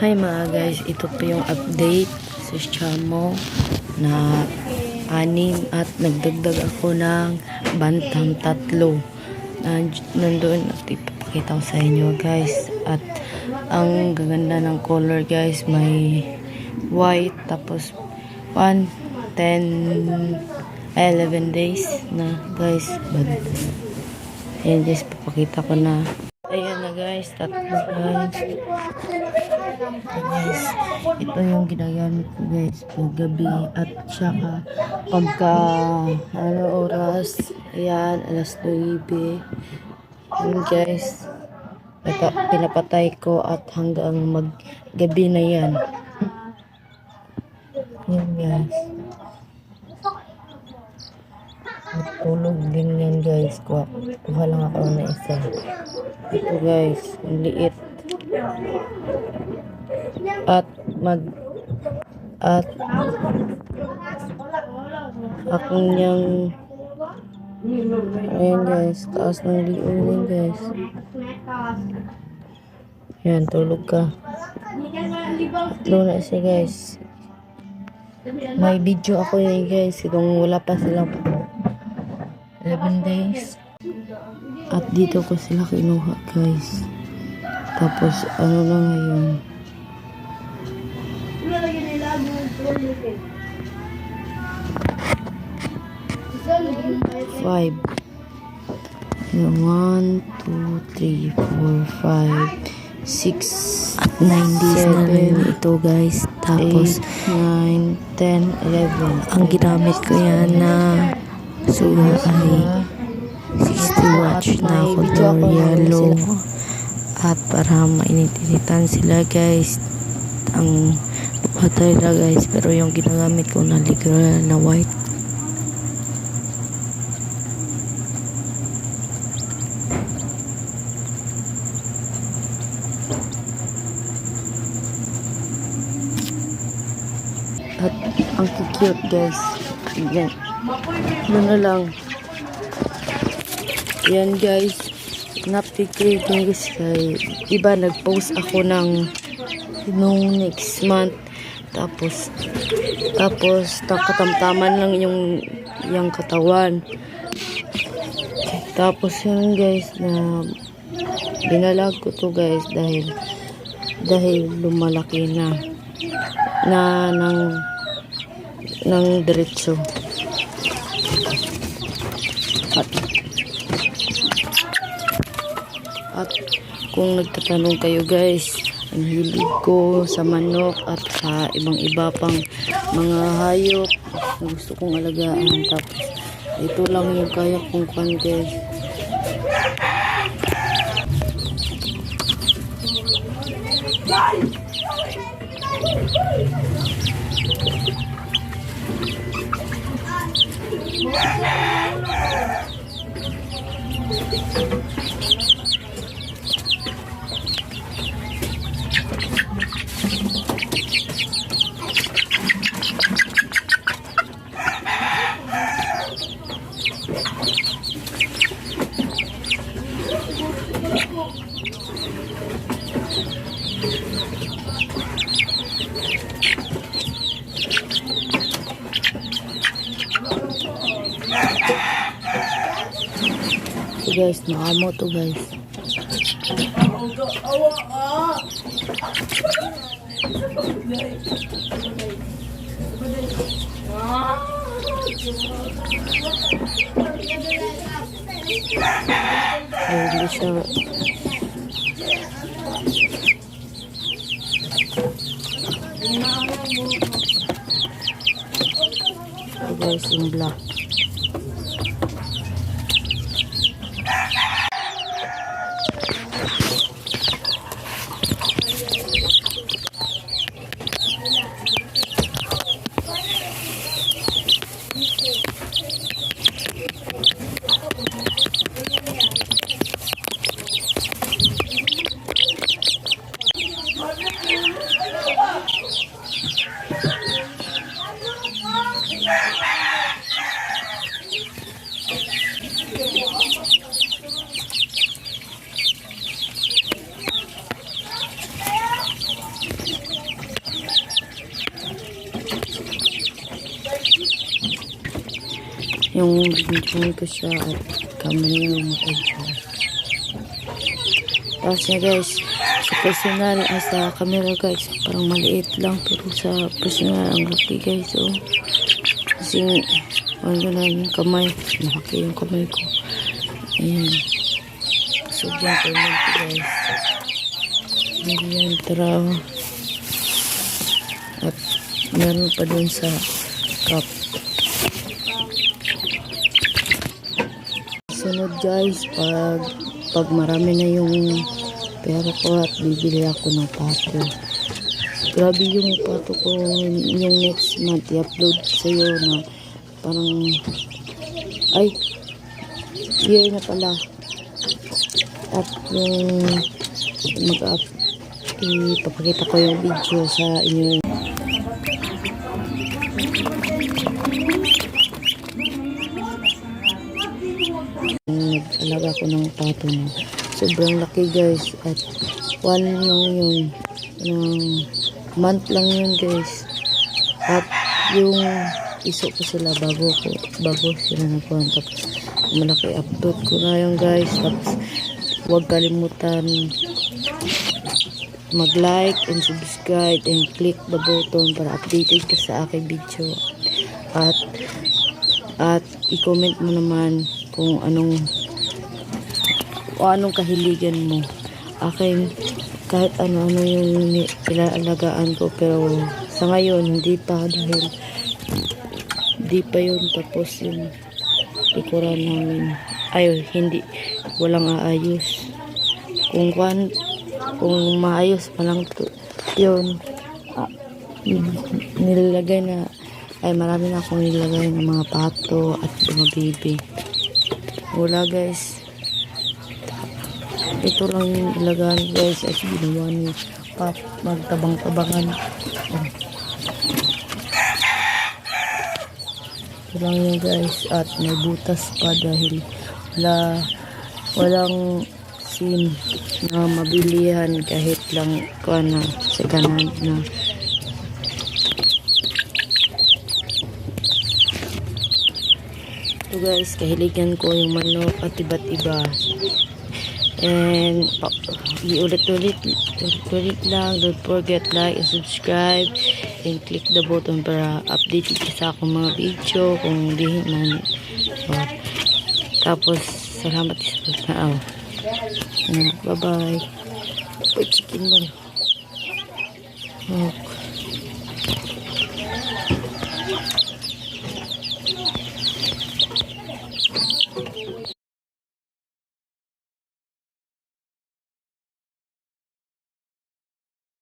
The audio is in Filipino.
Hi mga guys, ito po yung update sa Shamo na 6 at nagdagdag ako ng bantang 3. Nandoon at ipapakita ko sa inyo guys. At ang gaganda ng color guys, may white tapos 11 days na guys. Ayan guys, papakita ko na. Ayan na guys, 3 guys. Guys, ito yung ginagamit ko guys paggabi at saka pagka oras, ayan, alas 9. Ayan guys, ito, pinapatay ko at hanggang maggabi na yan. Ayan guys, matulog din yan guys. Kuha lang ako na isa. Ito guys, ang liit. At akong niyang ayan guys, taas ng lion yan guys. Ayan, tulog ka. Tatlo na siya guys. May video ako yun guys kung wala pa silang 11 days. At dito ko sila kinuha guys. Tapos ano na ngayon, 5. 1, 2, 3, 4, 5, 6 at 9 days na rin ito guys. Tapos 8, 9, 10, 11. Ang ginamit ko yan na suha ay 60 watts na color yellow. At para mainit-initan sila guys, ang patay na guys, pero yung ginagamit ko na literal na white. At ang cute guys. Yan. Yun na lang. Yan guys. Napikrig guys kay iba nag-post ako nung next month. Tapos nakatamtaman lang yung katawan. Tapos yun guys na binalag ko to guys dahil lumalaki na ng diretso. At kung nagtatanong kayo guys, ang hilig ko sa manok at sa ibang-iba pang mga hayop na gusto kong alagaan. Tapos ito lang yung kaya kong kuhan guys. So guys, nakamo to guys. Hindi siya. So guys, yung black. yung binibigyan ko siya at kamay yung mag-adjust. Tapos niya guys, sa personal, sa camera guys, parang maliit lang, pero sa personal, ang laki guys, oh. Kasi, ano na yung kamay, malaki yung kamay ko. Ayan. So, dyan ko lang ito guys. Ayan, tara. At, meron pa dun sa cup. Sunod guys, pag marami na yung pera ko at bibili ako ng pato. Grabe yung pato ko yung next month i-upload sa'yo na parang ay year na pala. At yung mag-up ipapakita ko yung video sa inyo. Nag-alaga ko ng pato na sobrang laki guys at 1 lang yun month lang yun guys at yung iso ko sila bago sila nakuha. Tapos malaki upload ko na yun guys. Tapos huwag kalimutan mag-like and subscribe and click the button para updated ka sa aking video at i-comment mo naman kung anong kahiligan mo. Akin kahit ano-ano yung ilaalagaan ko, pero sa ngayon hindi pa dahil hindi pa yun tapos yung ikuran namin hindi walang aayos. Kung maayos pa lang yun nilalagay na marami na akong nilagay ng mga pato at mga baby. Wala guys, ito lang yung ilagaan guys at ginawa ni Pap magtabang-tabangan. Ito lang yun guys at may butas pa dahil walang sim na mabilihan kahit lang na sa kanan na. So guys, kahiligan ko yung manok at iba't iba. And ulit-ulit lang, don't forget like and subscribe and click the button para updated ka sa akong mga video kung hindi man. Tapos salamat sa bye bye. Chicken ba? Okay.